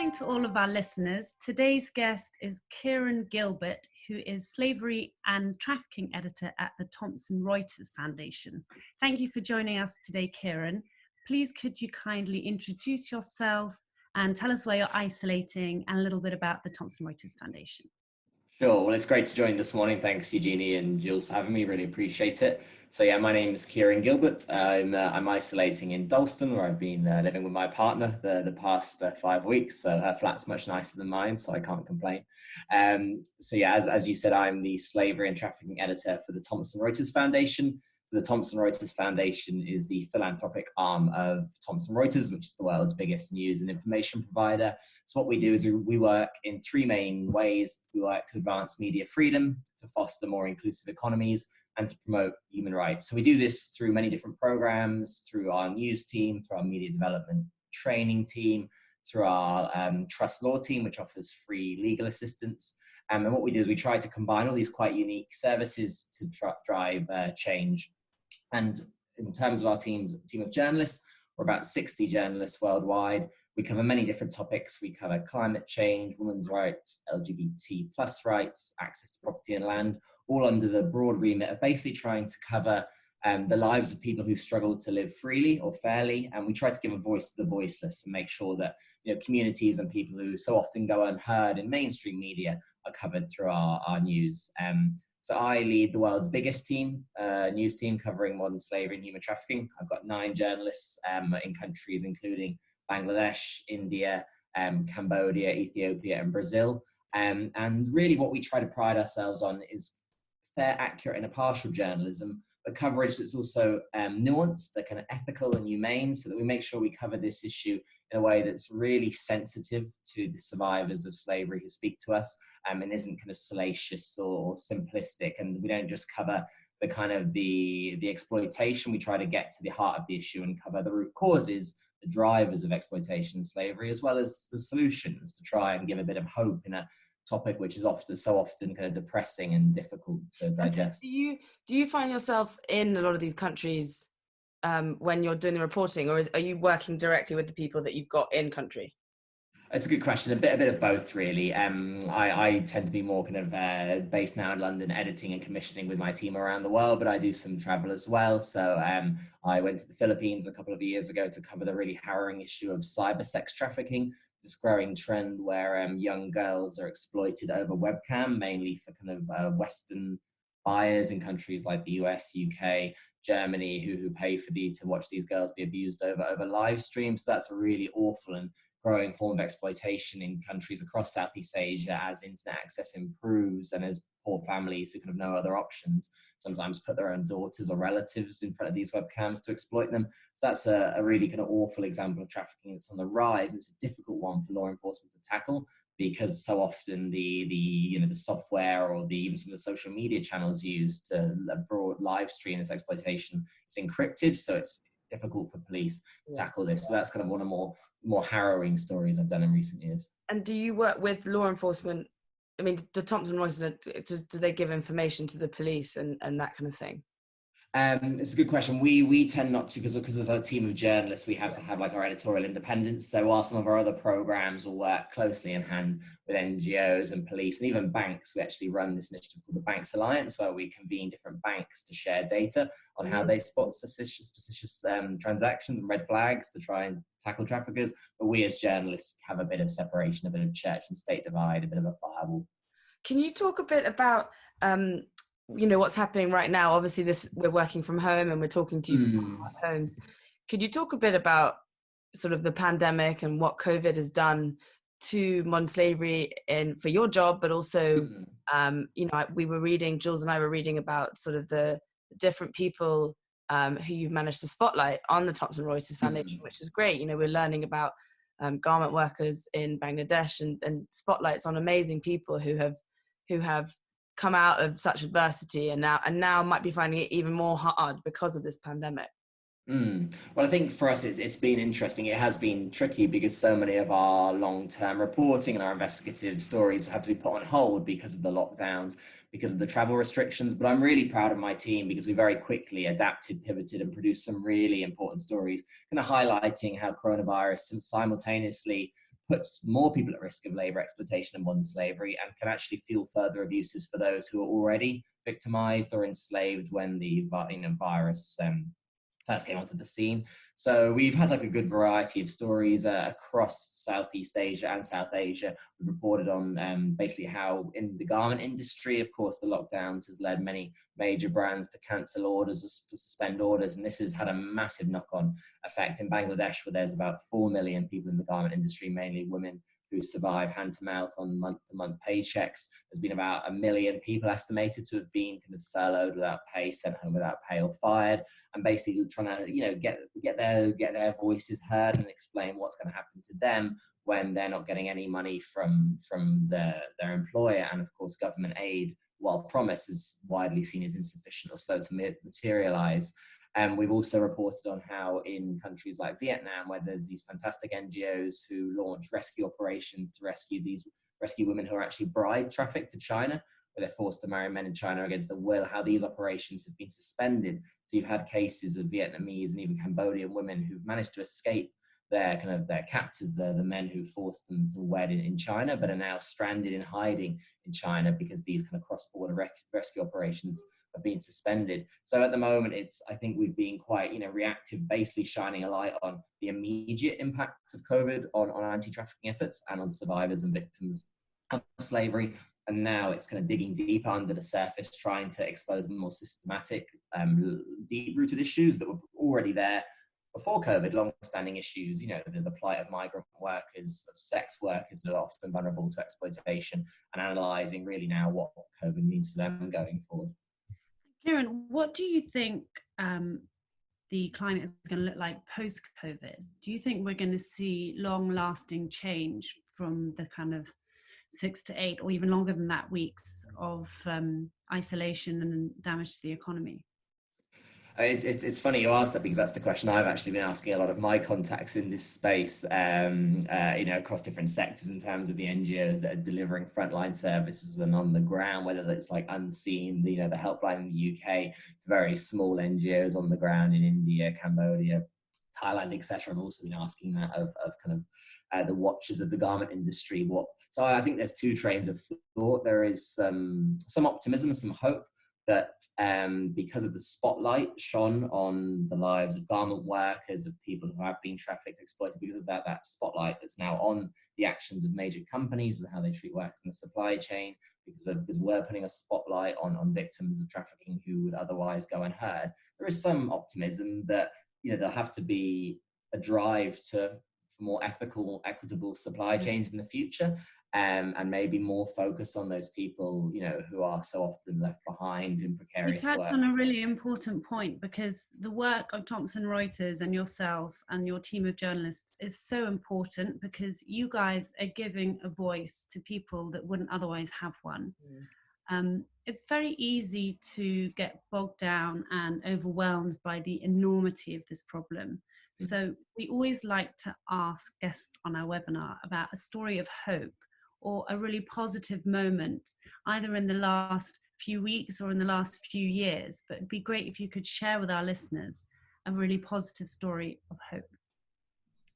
morning to all of our listeners. Today's guest is Kieran Guilbert, who is Slavery and Trafficking Editor at the Thomson Reuters Foundation. Thank you for joining us today, Kieran. Please could you kindly introduce yourself and tell us where you're isolating and a little bit about the Thomson Reuters Foundation. Sure. Well, it's great to join this morning. Thanks, Eugenie and Jules, for having me. Really appreciate it. So yeah, my name is Kieran Guilbert. I'm isolating in Dalston, where I've been living with my partner the past 5 weeks. So her flat's much nicer than mine, so I can't complain. So yeah, as you said, I'm the Slavery and Trafficking Editor for the Thomson Reuters Foundation. So the Thomson Reuters Foundation is the philanthropic arm of Thomson Reuters, which is the world's biggest news and information provider. So what we do is we work in 3 main ways. We work to advance media freedom, to foster more inclusive economies, and to promote human rights. So we do this through many different programs, through our news team, through our media development training team, through our trust law team, which offers free legal assistance. And what we do is we try to combine all these quite unique services to drive change. And in terms of our team of journalists, we're about 60 journalists worldwide. We cover many different topics. We cover climate change, women's rights, LGBT plus rights, access to property and land, all under the broad remit of basically trying to cover the lives of people who struggle to live freely or fairly. And we try to give a voice to the voiceless and make sure that communities and people who so often go unheard in mainstream media are covered through our news. So I lead the world's biggest news team covering modern slavery and human trafficking. I've got 9 journalists in countries including Bangladesh, India, Cambodia, Ethiopia, and Brazil. And really what we try to pride ourselves on is fair, accurate, and impartial journalism, but coverage that's also nuanced, that kind of ethical and humane, so that we make sure we cover this issue in a way that's really sensitive to the survivors of slavery who speak to us, and isn't kind of salacious or simplistic. And we don't just cover the kind of the exploitation. We try to get to the heart of the issue and cover the root causes, the drivers of exploitation and slavery, as well as the solutions, to try and give a bit of hope in a topic which is so often kind of depressing and difficult to digest. So do you find yourself in a lot of these countries when you're doing the reporting, or are you working directly with the people that you've got in country? It's a good question. A bit of both, really. I tend to be more kind of based now in London, editing and commissioning with my team around the world, but I do some travel as well. So I went to the Philippines a couple of years ago to cover the really harrowing issue of cyber sex trafficking, this growing trend where young girls are exploited over webcam, mainly for kind of Western buyers in countries like the US, UK, Germany, who pay for to watch these girls be abused over live streams. So that's a really awful and growing form of exploitation in countries across Southeast Asia as internet access improves and as poor families who kind of no other options sometimes put their own daughters or relatives in front of these webcams to exploit them. So that's a really kind of awful example of trafficking that's on the rise. It's a difficult one for law enforcement to tackle because so often the software or even some of the social media channels used to broad live stream this exploitation is encrypted, so it's difficult for police to tackle this. So that's kind of one of more harrowing stories I've done in recent years. And do you work with law enforcement? I mean, do Thomson Reuters, do they give information to the police and that kind of thing? It's a good question. We tend not to, because as a team of journalists, we have to have like our editorial independence. So while some of our other programs will work closely in hand with NGOs and police and even banks, we actually run this initiative called the Banks Alliance, where we convene different banks to share data on how they spot suspicious transactions and red flags to try and tackle traffickers. But we as journalists have a bit of separation, a bit of church and state divide, a bit of a firewall. Can you talk a bit about what's happening right now? Obviously we're working from home and we're talking to you from our homes. Could you talk a bit about sort of the pandemic and what COVID has done to modern slavery for your job, but also, Jules and I were reading about sort of the different people who you've managed to spotlight on the Thomson Reuters Foundation, which is great. We're learning about garment workers in Bangladesh and spotlights on amazing people who have come out of such adversity and now might be finding it even more hard because of this pandemic. Well, I think for us, it's been interesting. It has been tricky because so many of our long-term reporting and our investigative stories have to be put on hold because of the lockdowns, because of the travel restrictions. But I'm really proud of my team because we very quickly adapted, pivoted, and produced some really important stories, kind of highlighting how coronavirus simultaneously puts more people at risk of labor exploitation and modern slavery, and can actually fuel further abuses for those who are already victimized or enslaved when the virus first came onto the scene. So we've had like a good variety of stories across Southeast Asia and South Asia. We've reported on basically how in the garment industry, of course, the lockdowns has led many major brands to cancel orders or suspend orders. And this has had a massive knock-on effect in Bangladesh, where there's about 4 million people in the garment industry, mainly women, who survive hand to mouth on month-to-month paychecks. There's been about 1 million people estimated to have been kind of furloughed without pay, sent home without pay, or fired, and basically trying to get their voices heard and explain what's going to happen to them when they're not getting any money from their employer. And of course, government aid, while promised, is widely seen as insufficient or slow to materialize. We've also reported on how in countries like Vietnam, where there's these fantastic NGOs who launch rescue operations to rescue women who are actually bride trafficked to China, where they're forced to marry men in China against their will, how these operations have been suspended. So you've had cases of Vietnamese and even Cambodian women who've managed to escape their captors, the men who forced them to wed in China, but are now stranded in hiding in China because these kind of cross-border rescue operations have been suspended. So at the moment, I think we've been quite reactive, basically shining a light on the immediate impact of COVID on anti-trafficking efforts and on survivors and victims of slavery. And now it's kind of digging deeper under the surface, trying to expose the more systematic, deep-rooted issues that were already there before COVID, long-standing issues, the plight of migrant workers, of sex workers who are often vulnerable to exploitation, and analysing really now what COVID means for them going forward. Kieran, what do you think the climate is going to look like post-COVID? Do you think we're going to see long-lasting change from the kind of 6 to 8 or even longer than that weeks of isolation and damage to the economy? It's funny you asked that, because that's the question I've actually been asking a lot of my contacts in this space, across different sectors in terms of the NGOs that are delivering frontline services and on the ground, whether it's like Unseen, the helpline in the UK, to very small NGOs on the ground in India, Cambodia, Thailand, etc. I've also been asking that of kind of the watchers of the garment industry. So I think there's two trains of thought. There is some optimism, some hope that because of the spotlight shone on the lives of garment workers, of people who have been trafficked, exploited, because of that spotlight that's now on the actions of major companies with how they treat workers in the supply chain, because we're putting a spotlight on victims of trafficking who would otherwise go unheard. There is some optimism that there'll have to be a drive for more ethical, equitable supply chains in the future. And maybe more focus on those people, who are so often left behind in precarious work. You touched on a really important point, because the work of Thomson Reuters and yourself and your team of journalists is so important, because you guys are giving a voice to people that wouldn't otherwise have one. It's very easy to get bogged down and overwhelmed by the enormity of this problem. So we always like to ask guests on our webinar about a story of hope or a really positive moment, either in the last few weeks or in the last few years. But it'd be great if you could share with our listeners a really positive story of hope.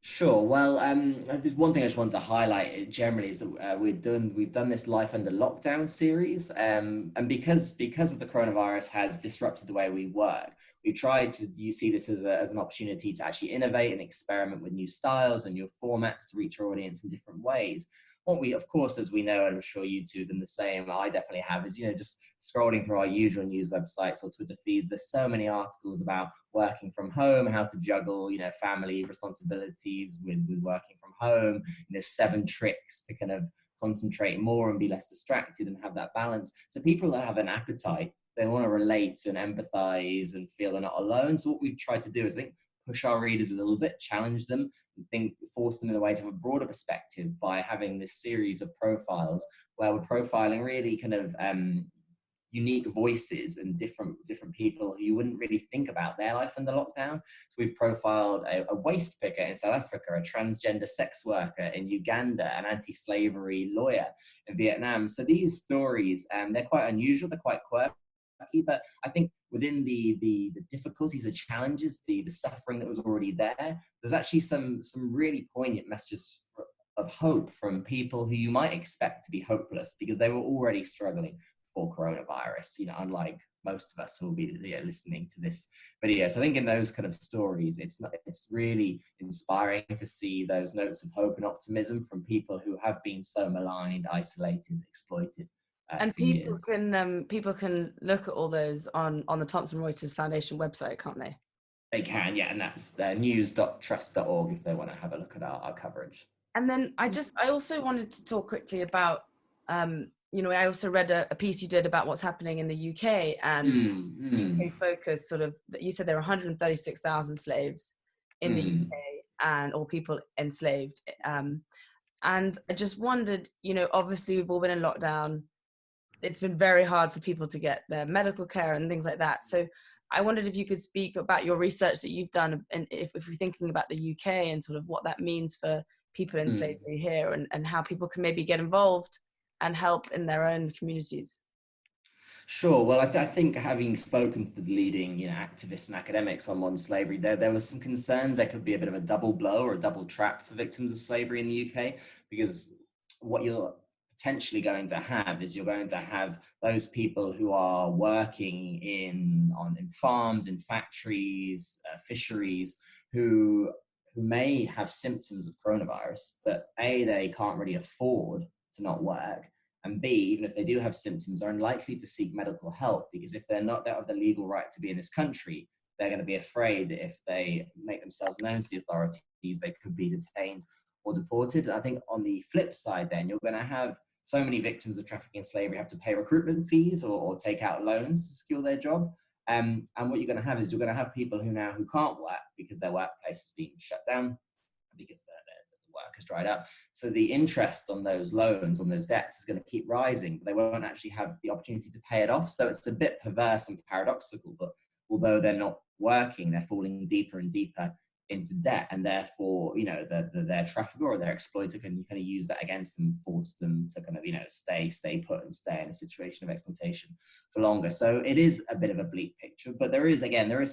Sure. Well, there's one thing I just wanted to highlight generally is that we've done this Life Under Lockdown series, and because of the coronavirus has disrupted the way we work, we tried to see this as an opportunity to actually innovate and experiment with new styles and new formats to reach our audience in different ways. What we, of course, as we know, and I'm sure you two done the same, I definitely have, is, just scrolling through our usual news websites or Twitter feeds, there's so many articles about working from home, how to juggle, family responsibilities with working from home, 7 tricks to kind of concentrate more and be less distracted and have that balance. So people that have an appetite, they want to relate and empathize and feel they're not alone. So what we've tried to do is push our readers a little bit, challenge them, and force them in a way to have a broader perspective by having this series of profiles where we're profiling really kind of unique voices and different people who you wouldn't really think about their life under lockdown. So we've profiled a waste picker in South Africa, a transgender sex worker in Uganda, an anti-slavery lawyer in Vietnam. So these stories, they're quite unusual, they're quite quirky, but I think within the difficulties, the challenges, the suffering that was already there, there's actually some really poignant messages hope from people who you might expect to be hopeless because they were already struggling before coronavirus, unlike most of us who will be listening to this video. So I think in those kind of stories, it's really inspiring to see those notes of hope and optimism from people who have been so maligned, isolated, exploited. And people can look at all those on the Thomson Reuters Foundation website, can't they? They can, yeah, and that's news.trust.org if they want to have a look at our coverage. And then I also wanted to talk quickly about, I also read a piece you did about what's happening in the UK, and UK focus sort of, you said there are 136,000 slaves in the UK or people enslaved. And I just wondered, obviously we've all been in lockdown. It's been very hard for people to get their medical care and things like that. So I wondered if you could speak about your research that you've done, and if you're thinking about the UK and sort of what that means for people in slavery here, and how people can maybe get involved and help in their own communities. Sure. Well, I think having spoken to the leading, activists and academics on modern slavery, there was some concerns there could be a bit of a double blow or a double trap for victims of slavery in the UK, because what you're potentially going to have is you're going to have those people who are working in farms, in factories, fisheries, who may have symptoms of coronavirus, but A, they can't really afford to not work, and B, even if they do have symptoms, they're unlikely to seek medical help, because if they have the legal right to be in this country, they're going to be afraid that if they make themselves known to the authorities, they could be detained or deported. And I think on the flip side, then you're going to have so many victims of trafficking and slavery have to pay recruitment fees or take out loans to secure their job. And what you're going to have is you're going to have people who can't work because their workplace is being shut down, because the work has dried up. So the interest on those loans, on those debts, is going to keep rising, but they won't actually have the opportunity to pay it off. So it's a bit perverse and paradoxical, but although they're not working, they're falling deeper and deeper into debt, and therefore their trafficker or their exploiter can kind of use that against them, force them to kind of stay put and stay in a situation of exploitation for longer. So it is a bit of a bleak picture, but there is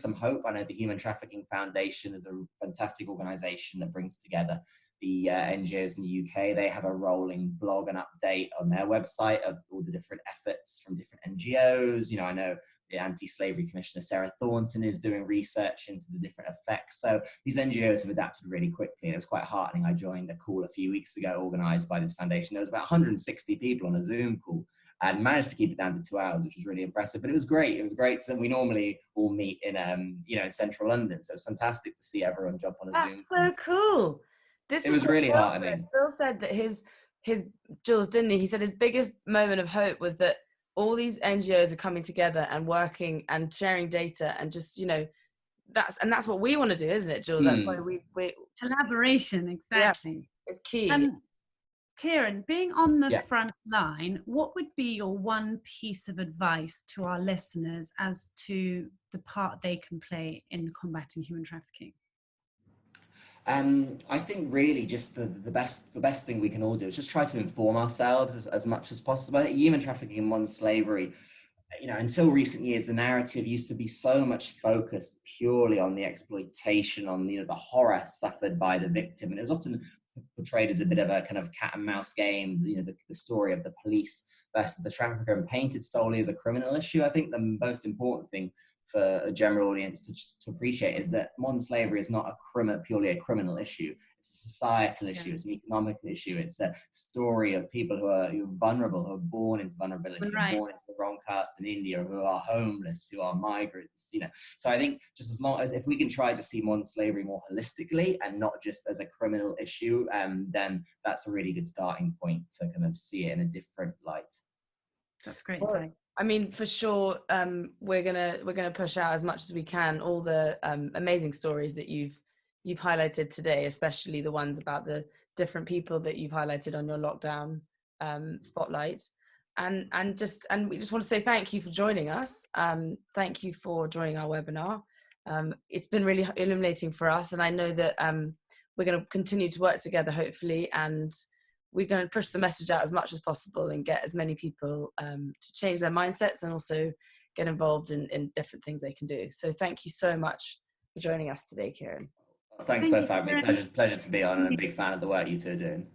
some hope. I know the Human Trafficking Foundation is a fantastic organization that brings together the NGOs in the UK. They have a rolling blog and update on their website of all the different efforts from different NGOs. I know the Anti-Slavery Commissioner Sarah Thornton is doing research into the different effects. So these NGOs have adapted really quickly, and it was quite heartening. I joined a call a few weeks ago organized by this foundation. There was about 160 people on a Zoom call and managed to keep it down to 2 hours, which was really impressive. But it was great. It was great. So we normally all meet in, in central London. So it's fantastic to see everyone jump on a Zoom. That's so cool. It was really heartening. Phil said that his Jules, didn't he? He said his biggest moment of hope was that all these NGOs are coming together and working and sharing data, and just that's what we want to do, isn't it, Jules? That's why we collaboration, exactly. Yeah, is key. Kieran, being on the front line, what would be your one piece of advice to our listeners as to the part they can play in combating human trafficking? I think really just the best thing we can all do is just try to inform ourselves as much as possible. Human trafficking and modern slavery, until recent years, the narrative used to be so much focused purely on the exploitation, on the horror suffered by the victim, and it was often portrayed as a bit of a kind of cat and mouse game. The story of the police versus the trafficker, and painted solely as a criminal issue. I think the most important thing for a general audience to appreciate is that modern slavery is not purely a criminal issue. It's a societal issue. It's an economic issue. It's a story of people who are vulnerable, who are born into vulnerability, who are born into the wrong caste in India, who are homeless, who are migrants. So I think just as long as if we can try to see modern slavery more holistically and not just as a criminal issue, then that's a really good starting point to kind of see it in a different light. That's great. Well, I mean, for sure, we're gonna push out as much as we can all the amazing stories that you've highlighted today, especially the ones about the different people that you've highlighted on your lockdown spotlight, and we just want to say thank you for joining us. Thank you for joining our webinar. It's been really illuminating for us, and I know that we're going to continue to work together, hopefully, and we're going to push the message out as much as possible and get as many people to change their mindsets and also get involved in different things they can do. So thank you so much for joining us today, Kieran. Thanks both for having me. Pleasure to be on, and a big fan of the work you two are doing.